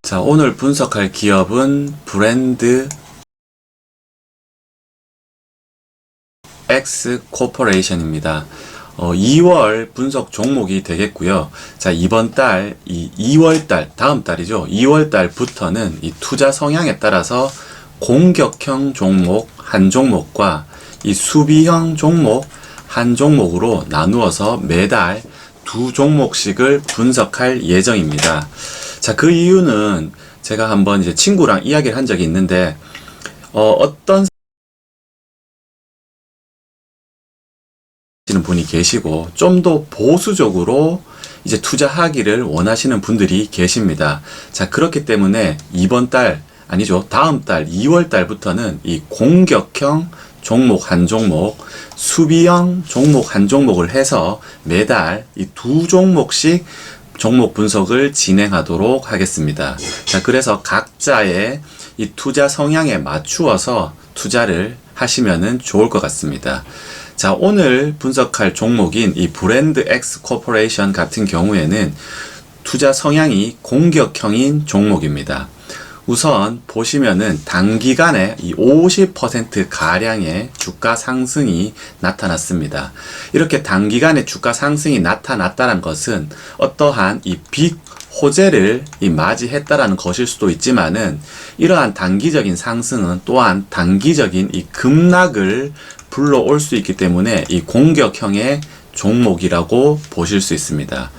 자, 오늘 분석할 기업은 브랜드 X 코퍼레이션입니다. 2월 분석 종목이 되겠고요. 자, 이번 달, 2월 달, 다음 달이죠. 2월 달부터는 이 투자 성향에 따라서 공격형 종목 한 종목과 이 수비형 종목 한 종목으로 나누어서 매달 두 종목씩을 분석할 예정입니다. 자, 그 이유는 제가 한번 이제 친구랑 이야기를 한 적이 있는데, 어떤 분이 계시고 좀 더 보수적으로 이제 투자하기를 원하시는 분들이 계십니다. 자, 그렇기 때문에 이번 달 아니죠, 다음 달 2월 달부터는 이 공격형 종목 한 종목, 수비형 종목 한 종목을 해서 매달 이 두 종목씩 종목 분석을 진행하도록 하겠습니다. 자, 그래서 각자의 이 투자 성향에 맞추어서 투자를 하시면은 좋을 것 같습니다. 자, 오늘 분석할 종목인 이 브랜드 X 코퍼레이션 같은 경우에는 투자 성향이 공격형인 종목입니다. 우선 보시면은 단기간에 이 50% 가량의 주가 상승이 나타났습니다. 이렇게 단기간에 주가 상승이 나타났다는 것은 어떠한 이 빅 호재를 맞이했다라는 것일 수도 있지만은, 이러한 단기적인 상승은 또한 단기적인 이 급락을 불러올 수 있기 때문에 이 공격형의 종목이라고 보실 수 있습니다.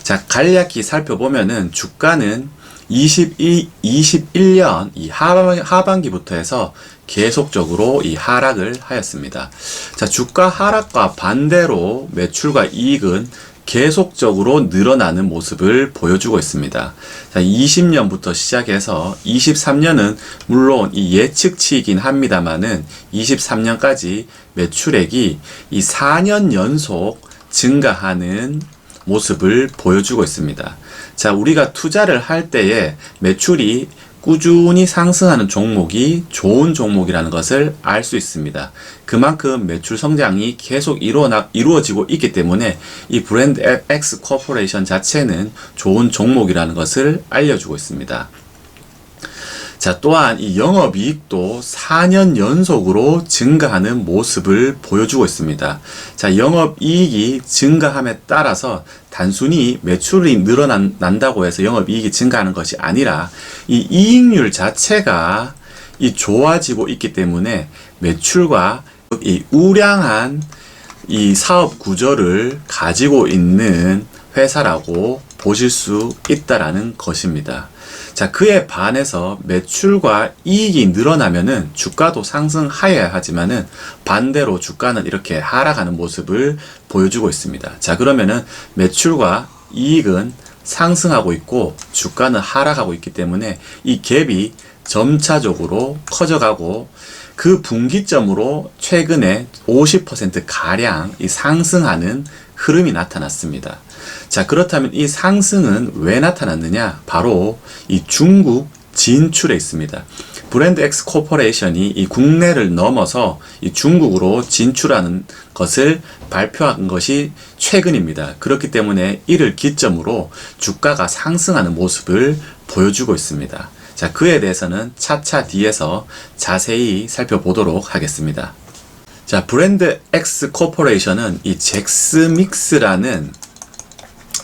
자, 간략히 살펴보면은 주가는 21년 이 하반기부터 해서 계속적으로 이 하락을 하였습니다. 자, 주가 하락과 반대로 매출과 이익은 계속적으로 늘어나는 모습을 보여주고 있습니다. 자, 20년부터 시작해서 23년은 물론 이 예측치이긴 합니다만은 23년까지 매출액이 이 4년 연속 증가하는 모습을 보여주고 있습니다. 자, 우리가 투자를 할 때에 매출이 꾸준히 상승하는 종목이 좋은 종목이라는 것을 알 수 있습니다. 그만큼 매출 성장이 계속 이루어지고 있기 때문에 이 브랜드 X 코퍼레이션 자체는 좋은 종목이라는 것을 알려주고 있습니다. 자, 또한 이 영업이익도 4년 연속으로 증가하는 모습을 보여주고 있습니다. 자, 영업이익이 증가함에 따라서 단순히 매출이 늘어난다고 해서 영업이익이 증가하는 것이 아니라 이 이익률 자체가 이 좋아지고 있기 때문에 매출과 이 우량한 이 사업 구조를 가지고 있는 회사라고 보실 수 있다라는 것입니다. 자, 그에 반해서 매출과 이익이 늘어나면은 주가도 상승하여야 하지만은 반대로 주가는 이렇게 하락하는 모습을 보여주고 있습니다. 자, 그러면은 매출과 이익은 상승하고 있고 주가는 하락하고 있기 때문에 이 갭이 점차적으로 커져가고 그 분기점으로 최근에 50% 가량 이 상승하는 흐름이 나타났습니다. 자, 그렇다면 이 상승은 왜 나타났느냐? 바로 이 중국 진출에 있습니다. 브랜드 X 코퍼레이션이 이 국내를 넘어서 이 중국으로 진출하는 것을 발표한 것이 최근입니다. 그렇기 때문에 이를 기점으로 주가가 상승하는 모습을 보여주고 있습니다. 자, 그에 대해서는 차차 뒤에서 자세히 살펴보도록 하겠습니다. 자, 브랜드 X 코퍼레이션은 이 잭스믹스라는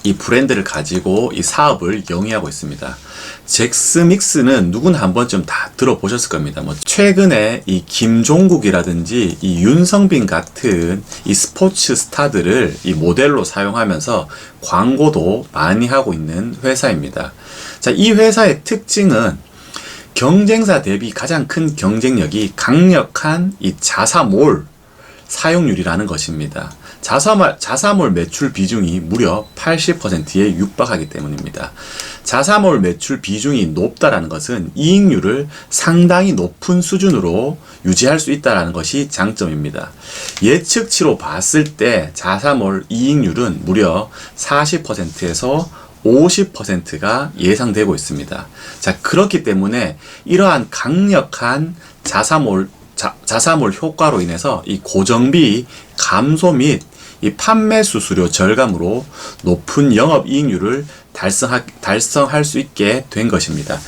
이 브랜드를 가지고 이 사업을 영위하고 있습니다. 잭스믹스는 누구나 한 번쯤 다 들어보셨을 겁니다. 뭐 최근에 이 김종국이라든지 이 윤성빈 같은 이 스포츠 스타들을 이 모델로 사용하면서 광고도 많이 하고 있는 회사입니다. 자, 이 회사의 특징은 경쟁사 대비 가장 큰 경쟁력이 강력한 이 자사몰 사용률이라는 것입니다. 자사몰 매출 비중이 무려 80%에 육박하기 때문입니다. 자사몰 매출 비중이 높다라는 것은 이익률을 상당히 높은 수준으로 유지할 수 있다는 것이 장점입니다. 예측치로 봤을 때 자사몰 이익률은 무려 40%에서 50%가 예상되고 있습니다. 자, 그렇기 때문에 이러한 강력한 자사몰 효과로 인해서 이 고정비 감소 및 이 판매 수수료 절감으로 높은 영업이익률을 달성할 수 있게 된 것입니다.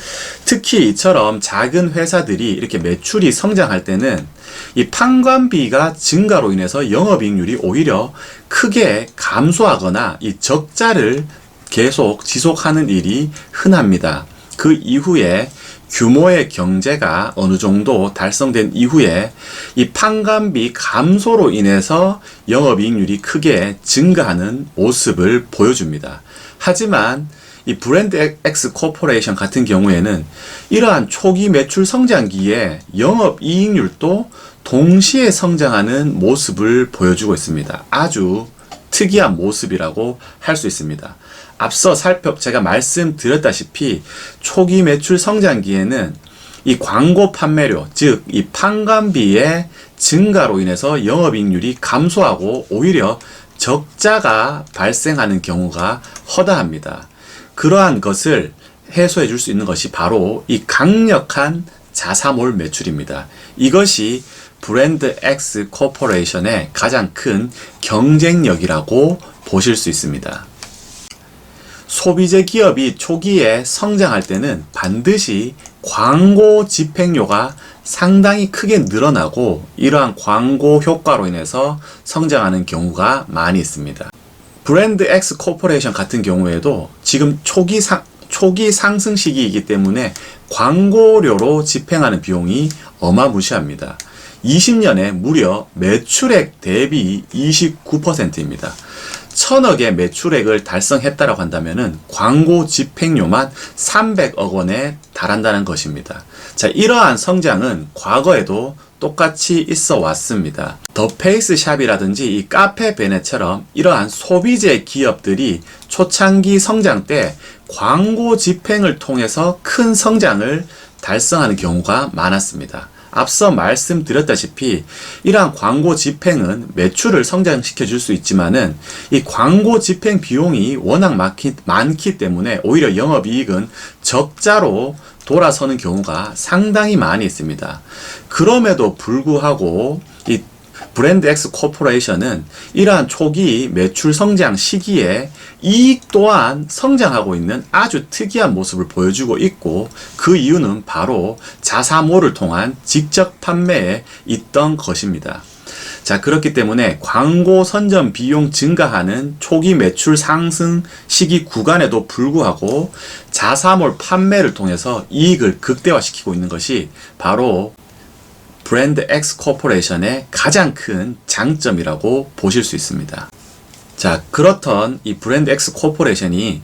특히 이처럼 작은 회사들이 이렇게 매출이 성장할 때는 이 판관비가 증가로 인해서 영업이익률이 오히려 크게 감소하거나 이 적자를 계속 지속하는 일이 흔합니다. 그 이후에 규모의 경제가 어느 정도 달성된 이후에 이 판관비 감소로 인해서 영업이익률이 크게 증가하는 모습을 보여줍니다. 하지만 이 브랜드 X 코퍼레이션 같은 경우에는 이러한 초기 매출 성장기에 영업이익률도 동시에 성장하는 모습을 보여주고 있습니다. 아주 특이한 모습이라고 할 수 있습니다. 앞서 제가 말씀드렸다시피 초기 매출 성장기에는 이 광고 판매료, 즉 이 판관비의 증가로 인해서 영업이익률이 감소하고 오히려 적자가 발생하는 경우가 허다합니다. 그러한 것을 해소해 줄 수 있는 것이 바로 이 강력한 자사몰 매출입니다. 이것이 브랜드 X 코퍼레이션의 가장 큰 경쟁력이라고 보실 수 있습니다. 소비재 기업이 초기에 성장할 때는 반드시 광고 집행료가 상당히 크게 늘어나고 이러한 광고 효과로 인해서 성장하는 경우가 많이 있습니다. 브랜드 X 코퍼레이션 같은 경우에도 지금 초기 상승 시기이기 때문에 광고료로 집행하는 비용이 어마무시합니다. 20년에 무려 매출액 대비 29%입니다. 1000억의 매출액을 달성했다라고 한다면은 광고 집행료만 300억 원에 달한다는 것입니다. 자, 이러한 성장은 과거에도 똑같이 있어 왔습니다. 더 페이스 샵이라든지 이 카페 베네처럼 이러한 소비재 기업들이 초창기 성장 때 광고 집행을 통해서 큰 성장을 달성하는 경우가 많았습니다. 앞서 말씀드렸다시피 이러한 광고 집행은 매출을 성장시켜 줄 수 있지만은 이 광고 집행 비용이 워낙 많기 때문에 오히려 영업이익은 적자로 돌아서는 경우가 상당히 많이 있습니다. 그럼에도 불구하고 이 브랜드 X 코퍼레이션은 이러한 초기 매출 성장 시기에 이익 또한 성장하고 있는 아주 특이한 모습을 보여주고 있고 그 이유는 바로 자사몰을 통한 직접 판매에 있던 것입니다. 자, 그렇기 때문에 광고 선전 비용 증가하는 초기 매출 상승 시기 구간에도 불구하고 자사몰 판매를 통해서 이익을 극대화시키고 있는 것이 바로 브랜드 X 코퍼레이션의 가장 큰 장점이라고 보실 수 있습니다. 자, 그렇던 이 브랜드 X 코퍼레이션이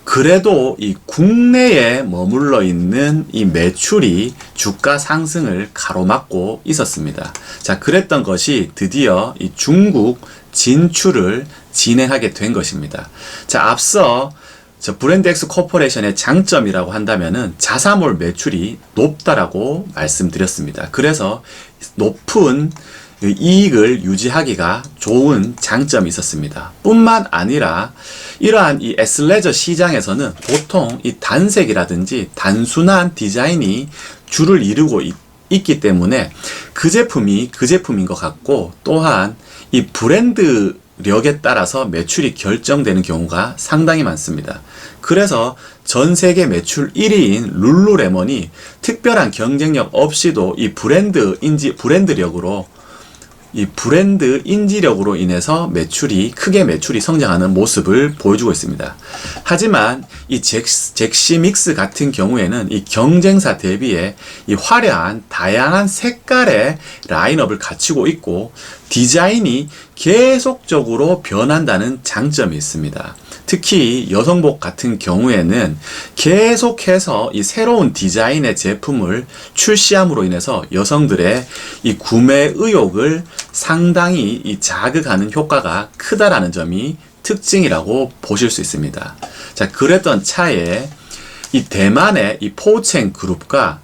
그래도 이 국내에 머물러 있는 이 매출이 주가 상승을 가로막고 있었습니다. 자, 그랬던 것이 드디어 이 중국 진출을 진행하게 된 것입니다. 자, 앞서 브랜드 X 코퍼레이션의 장점이라고 한다면은 자사몰 매출이 높다라고 말씀드렸습니다. 그래서 높은 이익을 유지하기가 좋은 장점이 있었습니다. 뿐만 아니라 이러한 이 애슬레저 시장에서는 보통 이 단색이라든지 단순한 디자인이 주를 이루고 있기 때문에 그 제품이 그 제품인 것 같고 또한 이 브랜드력에 따라서 매출이 결정되는 경우가 상당히 많습니다. 그래서 전 세계 매출 1위인 룰루레몬이 특별한 경쟁력 없이도 이 브랜드 인지력으로 인해서 크게 매출이 성장하는 모습을 보여주고 있습니다. 하지만 이 잭시믹스 같은 경우에는 이 경쟁사 대비에 이 화려한 다양한 색깔의 라인업을 갖추고 있고 디자인이 계속적으로 변한다는 장점이 있습니다. 특히 여성복 같은 경우에는 계속해서 이 새로운 디자인의 제품을 출시함으로 인해서 여성들의 이 구매 의욕을 상당히 자극하는 효과가 크다라는 점이 특징이라고 보실 수 있습니다. 자, 그랬던 차에 이 대만의 이 포첸 그룹과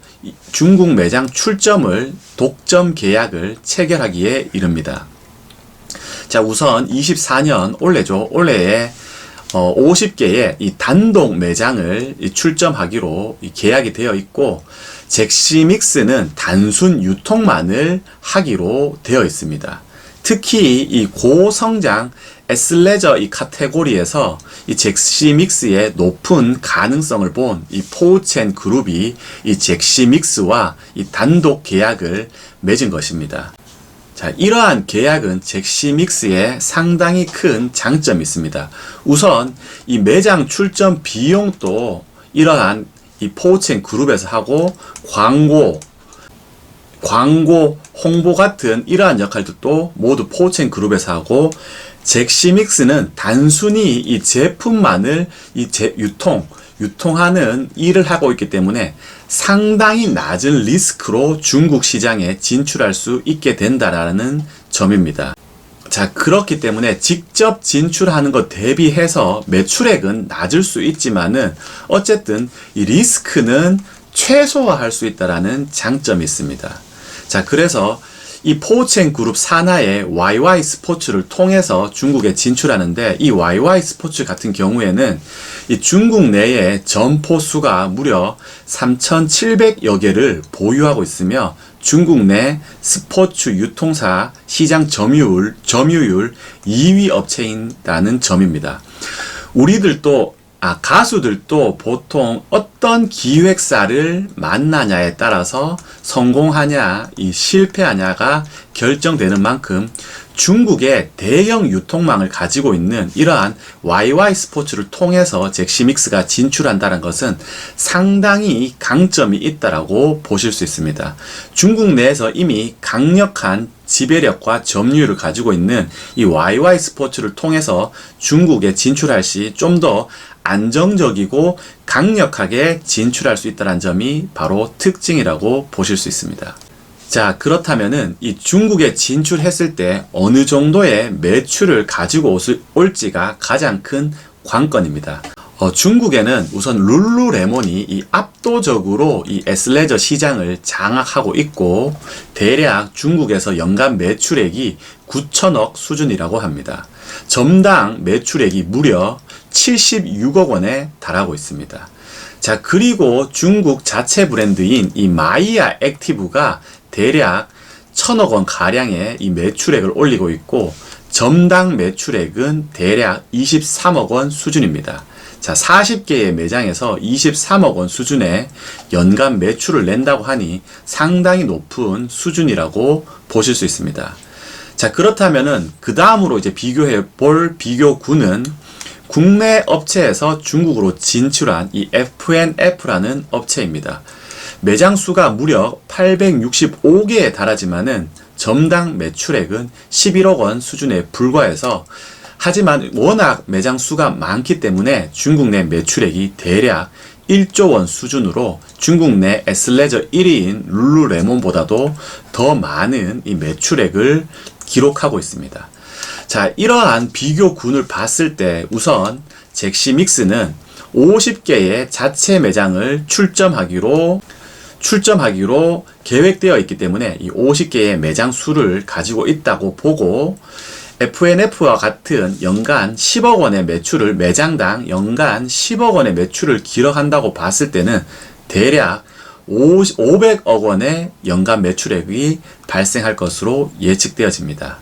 중국 매장 출점을 독점 계약을 체결하기에 이릅니다. 자, 우선 24년 올해에 50개의 이 단독 매장을 출점하기로 계약이 되어 있고, 잭시믹스는 단순 유통만을 하기로 되어 있습니다. 특히 이 고성장 애슬레저 이 카테고리에서 이 잭시믹스의 높은 가능성을 본 이 포우첸 그룹이 이 잭시믹스와 이 단독 계약을 맺은 것입니다. 자, 이러한 계약은 잭시믹스에 상당히 큰 장점이 있습니다. 우선 이 매장 출점 비용도 이러한 이 포우첸 그룹에서 하고 광고, 홍보 같은 이러한 역할들도 모두 포우첸 그룹에서 하고, 잭시믹스는 단순히 이 제품만을 유통하는 일을 하고 있기 때문에 상당히 낮은 리스크로 중국 시장에 진출할 수 있게 된다라는 점입니다. 자, 그렇기 때문에 직접 진출하는 것 대비해서 매출액은 낮을 수 있지만은 어쨌든 이 리스크는 최소화할 수 있다라는 장점이 있습니다. 자, 그래서 이 포우첸 그룹 산하의 YY 스포츠를 통해서 중국에 진출하는데, 이 YY 스포츠 같은 경우에는 이 중국 내에 점포 수가 무려 3,700여 개를 보유하고 있으며 중국 내 스포츠 유통사 시장 점유율 2위 업체인다는 점입니다. 가수들도 보통 어떤 기획사를 만나냐에 따라서 성공하냐, 실패하냐가 결정되는 만큼 중국의 대형 유통망을 가지고 있는 이러한 YY 스포츠를 통해서 잭시믹스가 진출한다는 것은 상당히 강점이 있다라고 보실 수 있습니다. 중국 내에서 이미 강력한 지배력과 점유율을 가지고 있는 이 YY 스포츠를 통해서 중국에 진출할 시 좀 더 안정적이고 강력하게 진출할 수 있다는 점이 바로 특징이라고 보실 수 있습니다. 자, 그렇다면은 이 중국에 진출했을 때 어느 정도의 매출을 가지고 올지가 가장 큰 관건입니다. 중국에는 우선 룰루레몬이 이 압도적으로 이 애슬레저 시장을 장악하고 있고, 대략 중국에서 연간 매출액이 9천억 수준이라고 합니다. 점당 매출액이 무려 76억 원에 달하고 있습니다. 자, 그리고 중국 자체 브랜드인 이 마이야 액티브가 대략 1,000억 원 가량의 이 매출액을 올리고 있고, 점당 매출액은 대략 23억 원 수준입니다. 자, 40개의 매장에서 23억 원 수준의 연간 매출을 낸다고 하니 상당히 높은 수준이라고 보실 수 있습니다. 자, 그렇다면은 그 다음으로 이제 비교해 볼 비교군은 국내 업체에서 중국으로 진출한 이 F&F라는 업체입니다. 매장 수가 무려 865개에 달하지만은 점당 매출액은 11억 원 수준에 불과해서, 하지만 워낙 매장 수가 많기 때문에 중국 내 매출액이 대략 1조 원 수준으로 중국 내 애슬레저 1위인 룰루레몬보다도 더 많은 이 매출액을 기록하고 있습니다. 자, 이러한 비교군을 봤을 때 우선 잭시믹스는 50개의 자체 매장을 출점하기로 계획되어 있기 때문에 이 50개의 매장 수를 가지고 있다고 보고, F&F와 같은 연간 10억 원의 매출을, 매장당 연간 10억 원의 매출을 기록한다고 봤을 때는 대략 500억 원의 연간 매출액이 발생할 것으로 예측되어집니다.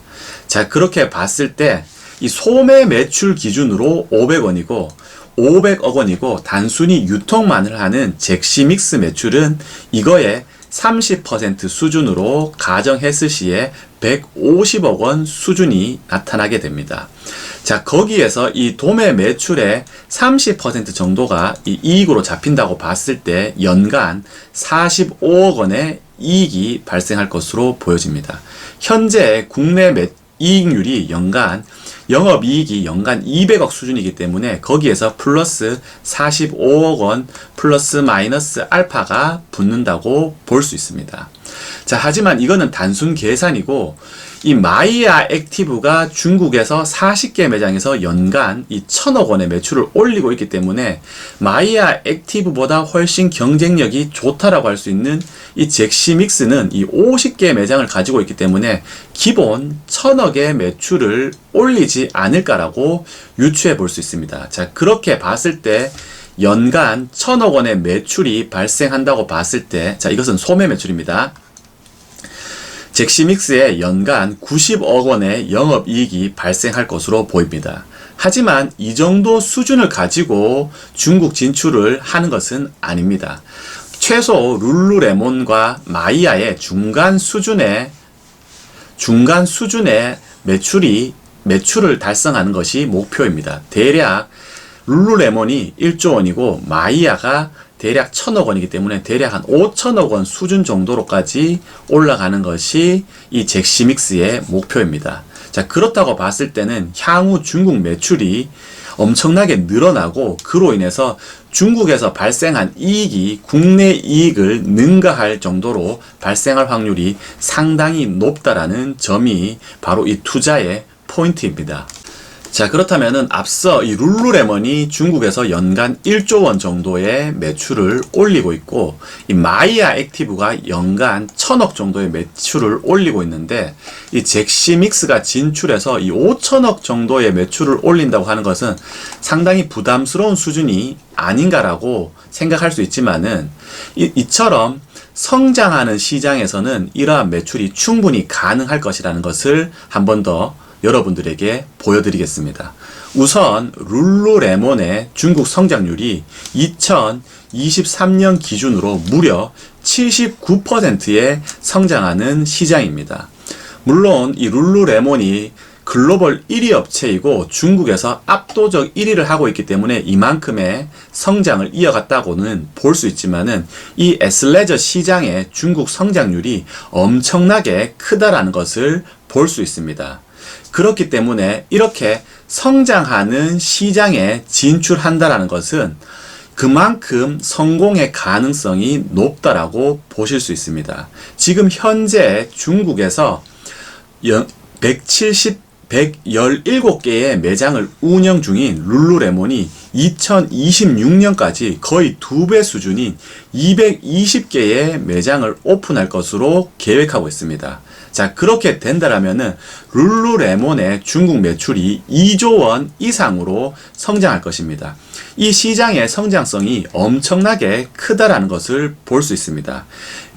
자, 그렇게 봤을 때 이 소매 매출 기준으로 500억 원이고 단순히 유통만을 하는 잭시믹스 매출은 이거의 30% 수준으로 가정했을 시에 150억 원 수준이 나타나게 됩니다. 자, 거기에서 이 도매 매출의 30% 정도가 이 이익으로 잡힌다고 봤을 때 연간 45억 원의 이익이 발생할 것으로 보여집니다. 현재 국내 이익률이 영업이익이 연간 200억 수준이기 때문에 거기에서 플러스 45억 원 플러스 마이너스 알파가 붙는다고 볼 수 있습니다. 자, 하지만 이거는 단순 계산이고, 이 마이야 액티브가 중국에서 40개 매장에서 연간 이 1,000억 원의 매출을 올리고 있기 때문에 마이야 액티브보다 훨씬 경쟁력이 좋다라고 할 수 있는 이 잭시믹스는 이 50개 매장을 가지고 있기 때문에 기본 1,000억의 매출을 올리지 않을까라고 유추해 볼 수 있습니다. 자, 그렇게 봤을 때 연간 1,000억 원의 매출이 발생한다고 봤을 때, 자, 이것은 소매 매출입니다. 잭시믹스에 연간 90억 원의 영업이익이 발생할 것으로 보입니다. 하지만 이 정도 수준을 가지고 중국 진출을 하는 것은 아닙니다. 최소 룰루레몬과 마이야의 중간 수준의 매출을 달성하는 것이 목표입니다. 대략 룰루레몬이 1조 원이고 마이야가 대략 1,000억 원이기 때문에 대략 한 5천억 원 수준 정도로까지 올라가는 것이 이 잭시믹스의 목표입니다. 자, 그렇다고 봤을 때는 향후 중국 매출이 엄청나게 늘어나고 그로 인해서 중국에서 발생한 이익이 국내 이익을 능가할 정도로 발생할 확률이 상당히 높다라는 점이 바로 이 투자의 포인트입니다. 자, 그렇다면은 앞서 이 룰루레몬이 중국에서 연간 1조 원 정도의 매출을 올리고 있고 이 마이야 액티브가 연간 1,000억 정도의 매출을 올리고 있는데 이 잭시믹스가 진출해서 이 5천억 정도의 매출을 올린다고 하는 것은 상당히 부담스러운 수준이 아닌가라고 생각할 수 있지만은 이처럼 성장하는 시장에서는 이러한 매출이 충분히 가능할 것이라는 것을 한 번 더 여러분들에게 보여드리겠습니다. 우선 룰루레몬의 중국 성장률이 2023년 기준으로 무려 79%의 성장하는 시장입니다. 물론 이 룰루레몬이 글로벌 1위 업체이고 중국에서 압도적 1위를 하고 있기 때문에 이만큼의 성장을 이어갔다고는 볼 수 있지만은 이 애슬레저 시장의 중국 성장률이 엄청나게 크다라는 것을 볼 수 있습니다. 그렇기 때문에 이렇게 성장하는 시장에 진출한다라는 것은 그만큼 성공의 가능성이 높다라고 보실 수 있습니다. 지금 현재 중국에서 117개의 매장을 운영 중인 룰루레몬이 2026년까지 거의 2배 수준인 220개의 매장을 오픈할 것으로 계획하고 있습니다. 자, 그렇게 된다라면은 룰루레몬의 중국 매출이 2조 원 이상으로 성장할 것입니다. 이 시장의 성장성이 엄청나게 크다라는 것을 볼 수 있습니다.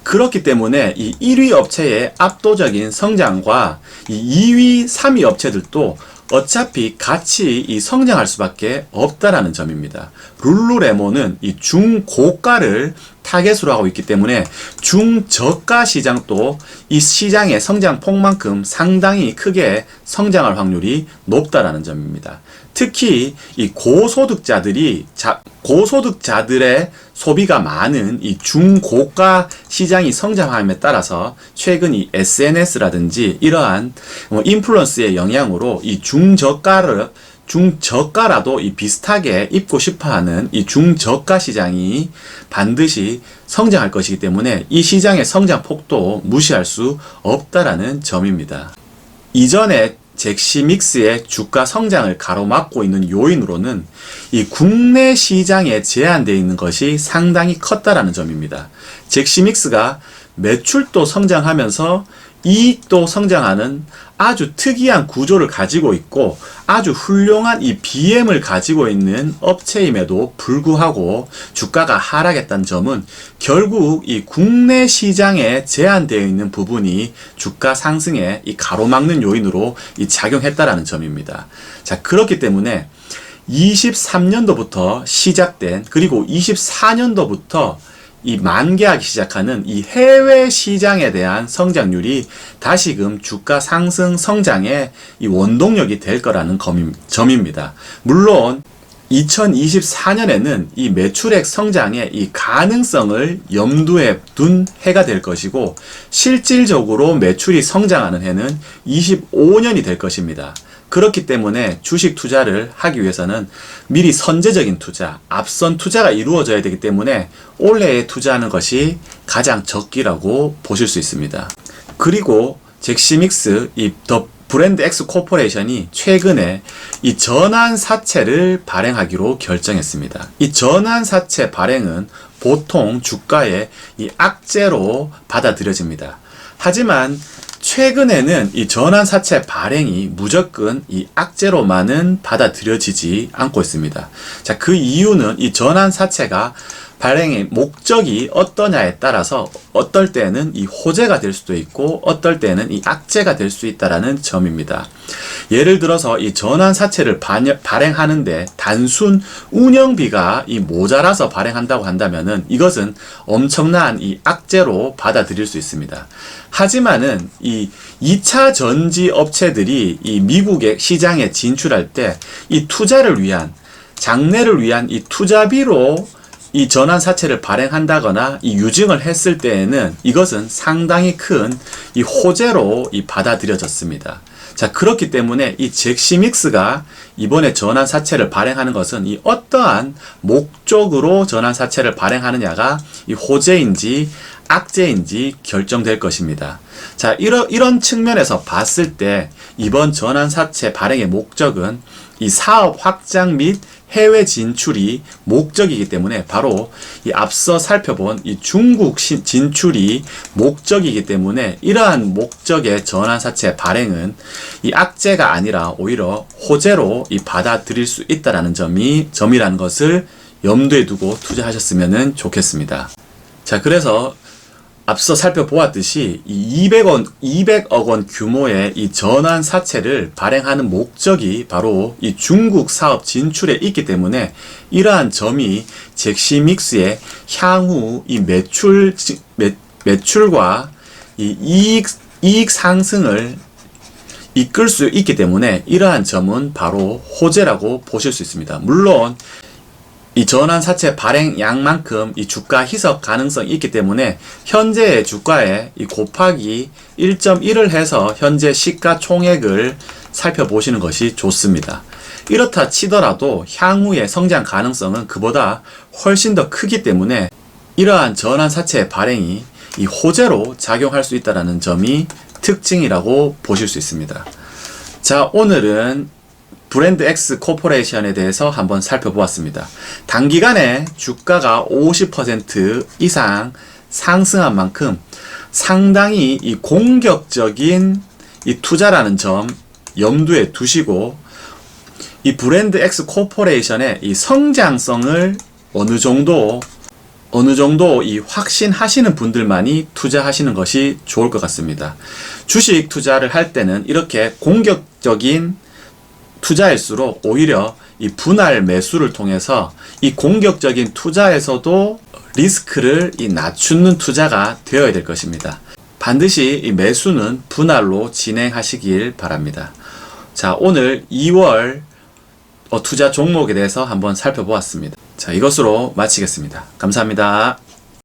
그렇기 때문에 이 1위 업체의 압도적인 성장과 이 2위, 3위 업체들도 어차피 같이 이 성장할 수밖에 없다라는 점입니다. 룰루레몬은 이 중고가를 타겟으로 하고 있기 때문에 중저가 시장도 이 시장의 성장폭만큼 상당히 크게 성장할 확률이 높다라는 점입니다. 특히 이 고소득자들의 소비가 많은 이 중고가 시장이 성장함에 따라서 최근 이 SNS라든지 이러한 인플루언스의 영향으로 이 중저가라도 이 비슷하게 입고 싶어하는 이 중저가 시장이 반드시 성장할 것이기 때문에 이 시장의 성장폭도 무시할 수 없다라는 점입니다. 이전에 잭시믹스의 주가 성장을 가로막고 있는 요인으로는 이 국내 시장에 제한되어 있는 것이 상당히 컸다라는 점입니다. 잭시믹스가 매출도 성장하면서 이익도 성장하는 아주 특이한 구조를 가지고 있고 아주 훌륭한 이 BM을 가지고 있는 업체임에도 불구하고 주가가 하락했다는 점은 결국 이 국내 시장에 제한되어 있는 부분이 주가 상승에 이 가로막는 요인으로 이 작용했다라는 점입니다. 자, 그렇기 때문에 23년도부터 시작된 그리고 24년도부터 이 만개하기 시작하는 이 해외 시장에 대한 성장률이 다시금 주가 상승 성장의 이 원동력이 될 거라는 점입니다. 물론 2024년에는 이 매출액 성장의 이 가능성을 염두에 둔 해가 될 것이고 실질적으로 매출이 성장하는 해는 25년이 될 것입니다. 그렇기 때문에 주식 투자를 하기 위해서는 미리 선제적인 투자, 앞선 투자가 이루어져야 되기 때문에 올해에 투자하는 것이 가장 적기라고 보실 수 있습니다. 그리고 잭시믹스, 더 브랜드 X 코퍼레이션이 최근에 이 전환 사채를 발행하기로 결정했습니다. 이 전환 사채 발행은 보통 주가의 이 악재로 받아들여집니다. 하지만 최근에는 이 전환사채 발행이 무조건 이 악재로만은 받아들여지지 않고 있습니다. 자, 그 이유는 이 전환사채가 발행의 목적이 어떠냐에 따라서 어떨 때는 이 호재가 될 수도 있고 어떨 때는 이 악재가 될 수 있다라는 점입니다. 예를 들어서 이 전환사채를 발행하는데 단순 운영비가 이 모자라서 발행한다고 한다면은 이것은 엄청난 이 악재로 받아들일 수 있습니다. 하지만은 이 2차 전지 업체들이 이 미국의 시장에 진출할 때 이 투자를 위한 장래를 위한 이 투자비로 이 전환사채를 발행한다거나 이 유증을 했을 때에는 이것은 상당히 큰 이 호재로 이 받아들여졌습니다. 자, 그렇기 때문에 이 잭시믹스가 이번에 전환사채를 발행하는 것은 이 어떠한 목적으로 전환사채를 발행하느냐가 이 호재인지 악재인지 결정될 것입니다. 자, 이런 측면에서 봤을 때 이번 전환사채 발행의 목적은 이 사업 확장 및 해외 진출이 목적이기 때문에 바로 이 앞서 살펴본 이 중국 진출이 목적이기 때문에 이러한 목적의 전환사채 발행은 이 악재가 아니라 오히려 호재로 이 받아들일 수 있다라는 점이라는 것을 염두에 두고 투자하셨으면 좋겠습니다. 자, 그래서 앞서 살펴보았듯이 이 200억 원 규모의 이 전환사채를 발행하는 목적이 바로 이 중국 사업 진출에 있기 때문에 이러한 점이 잭시믹스의 향후 이 매출과 이 이익 상승을 이끌 수 있기 때문에 이러한 점은 바로 호재라고 보실 수 있습니다. 물론 이 전환사채 발행량만큼 이 주가 희석 가능성이 있기 때문에 현재의 주가에 이 곱하기 1.1을 해서 현재 시가총액을 살펴보시는 것이 좋습니다. 이렇다 치더라도 향후의 성장 가능성은 그보다 훨씬 더 크기 때문에 이러한 전환사채 발행이 이 호재로 작용할 수 있다는 점이 특징이라고 보실 수 있습니다. 자, 오늘은 브랜드 X 코퍼레이션에 대해서 한번 살펴보았습니다. 단기간에 주가가 50% 이상 상승한 만큼 상당히 이 공격적인 이 투자라는 점 염두에 두시고 이 브랜드 X 코퍼레이션의 이 성장성을 어느 정도 이 확신하시는 분들만이 투자하시는 것이 좋을 것 같습니다. 주식 투자를 할 때는 이렇게 공격적인 투자일수록 오히려 이 분할 매수를 통해서 이 공격적인 투자에서도 리스크를 낮추는 투자가 되어야 될 것입니다. 반드시 이 매수는 분할로 진행하시길 바랍니다. 자, 오늘 2월 투자 종목에 대해서 한번 살펴보았습니다. 자, 이것으로 마치겠습니다. 감사합니다.